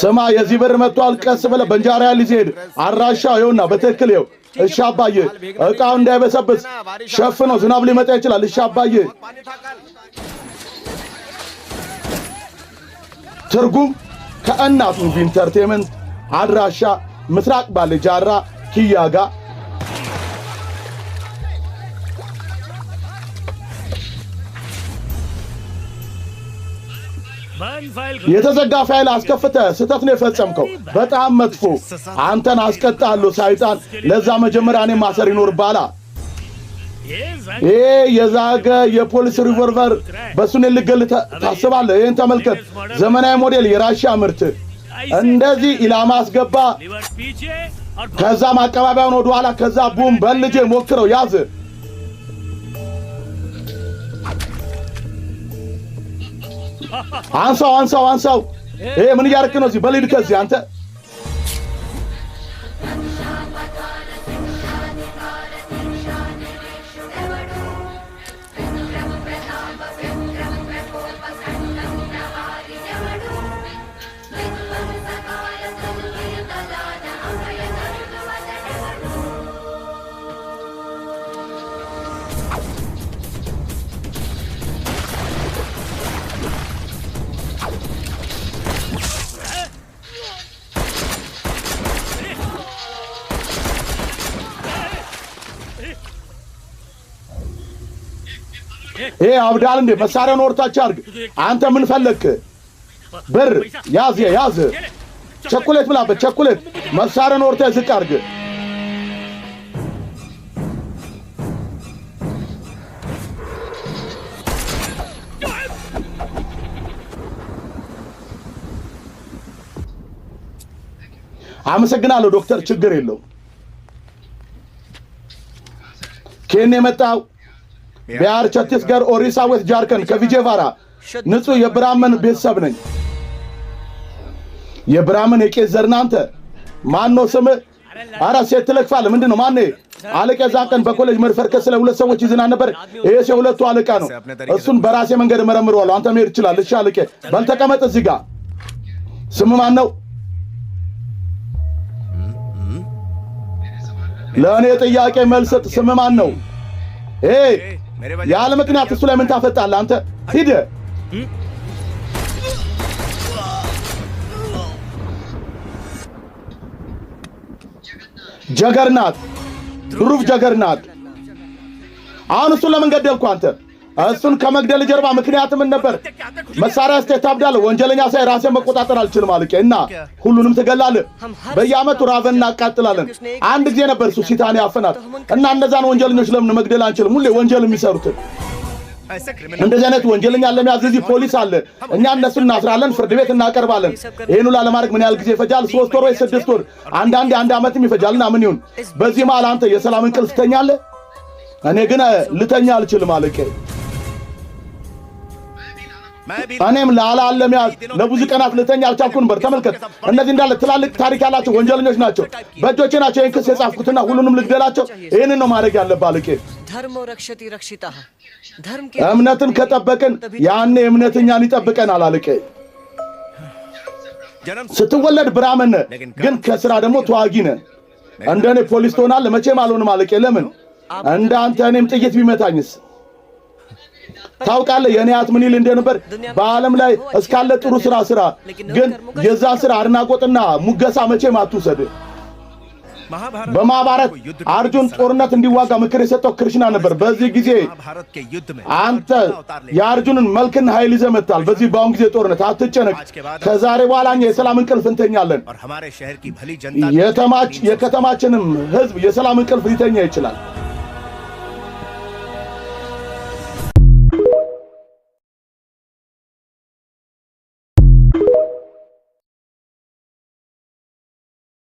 ስማ የዚህ ብር መጥቷል ቀስ ብለህ በእንጀራ ሊሄድ አራሻው ይኸውና በትክክል ይኸው እሺ አባዬ እቃው እንዳይበሰብስ ሸፍነው ዝናብ ሊመጣ ይችላል እሺ አባዬ ትርጉም ከእናቱ ኢንተርቴይንመንት አድራሻ ምስራቅ ባለ ጃራ ኪያጋ የተዘጋ ፋይል አስከፍተ ስተት ነው የፈጸምከው በጣም መጥፎ አንተን አስቀጣለሁ ሰይጣን ለዛ መጀመሪያ እኔ ማሰር ይኖርባላ የዛገ የፖሊስ ሪቮልቨር በሱን ልገል ታስባለህ ይሄን ተመልከት ዘመናዊ ሞዴል የራሺያ ምርት እንደዚህ ኢላማ አስገባ ከዛ ማቀባበያውን ወደ ኋላ ከዛ ቡም በልጄ ሞክረው ያዝ አንሳው ምን ያርክ ነው እዚህ በሊድ ከዚህ አንተ አብዳል እንደ መሳሪያውን ወርታች አርግ አንተ ምን ፈለክ ብር ያዝ ቸኮሌት ብላበት ቸኮሌት መሳሪያውን ወርታ ዝቅ አርግ አመሰግናለሁ ዶክተር ችግር የለው ከኔ መጣው ቢያር ቸትስገር ኦሪሳ ወት ጃርከን ከቪጄቫራ ንጹህ የብራመን ቤተሰብ ነኝ የብራመን የቄስ ዘርናንተ ማን ነው ስም አራ ሴት ትለክፋለ ምንድነው ማን አለቀ ዛቀን በኮሌጅ መርፈርከስ ስለ ሁለት ሰዎች ይዝና ነበር ይሄ የሁለቱ አለቃ ነው እሱን በራሴ መንገድ መረምረዋለሁ አንተ መሄድ ይችላል እሺ አለቀ ባልተቀመጥ እዚህ ጋር ስም ማን ነው ለኔ ጥያቄ መልስ ስም ማን ነው ያለ ምክንያት እሱ ላይ ምን ታፈጣለህ አንተ ሂድ ጀገርናት ሩፍ ጀገርናት አሁን እሱ ለምን ገደልኩ አንተ እሱን ከመግደል ጀርባ ምክንያት ምን ነበር መሳሪያ አስተታብዳለ ወንጀለኛ ሳይ ራሴን መቆጣጠር አልችልም አልከና ሁሉንም ትገላለህ በየአመቱ ራቨን እናቃጥላለን አንድ ጊዜ ነበር እሱ ሲታኔ አፈናት እና እነዛን ወንጀለኞች ለምን መግደል አንችልም ሁሌ ወንጀል የሚሰሩት እንደዚህ አይነት ወንጀለኛ ለሚያዝ እዚህ ፖሊስ አለ እኛ እነሱን እናስራለን ፍርድ ቤት እናቀርባለን ይሄን ሁሉ ለማድረግ ምን ያህል ጊዜ ይፈጃል 3 ወር ወይ 6 ወር አንድ አመትም ይፈጃልና ምን ይሁን በዚህ መሃል አንተ የሰላም እንቅልፍ ትተኛለህ እኔ ግን ልተኛ አልችልም አለቀ እኔም ላላለም ያዝ ለብዙ ቀናት ልተኛ አልቻልኩም ነበር ተመልከት እነዚህ እንዳለ ትላልቅ ታሪክ ያላቸው ወንጀለኞች ናቸው በእጆቼ ናቸው እንክስ የጻፍኩትና ሁሉንም ልግደላቸው ይሄንን ነው ማድረግ ያለብህ አለቀ धर्म रक्षति रक्षितः धर्म के እምነትን ከጠበቀን ያኔ እምነትኛን ይጠብቀናል አለቀ ስትወለድ ብራመን ግን ከስራ ደግሞ ተዋጊ ነህ እንደኔ ፖሊስ ትሆናለህ መቼም አልሆንም አለቀ ለምን እንዳንተ እኔም ጥይት ቢመታኝስ ታውቃለህ የኔያት ምን ይል እንደነበር በአለም ላይ እስካለ ጥሩ ስራ ግን የዛ ስራ አድናቆትና ሙገሳ መቼም አትውሰድ በማባረት አርጁን ጦርነት እንዲዋጋ ምክር የሰጠው ክርስና ነበር በዚህ ጊዜ አንተ የአርጁንን መልክና ኃይል ይዘመታል በዚህ ባውን ጊዜ ጦርነት አትጨነቅ ከዛሬ በኋላኛ የሰላም እንቅልፍ እንተኛለን የከተማችንም ህዝብ የሰላም እንቅልፍ ሊተኛ ይችላል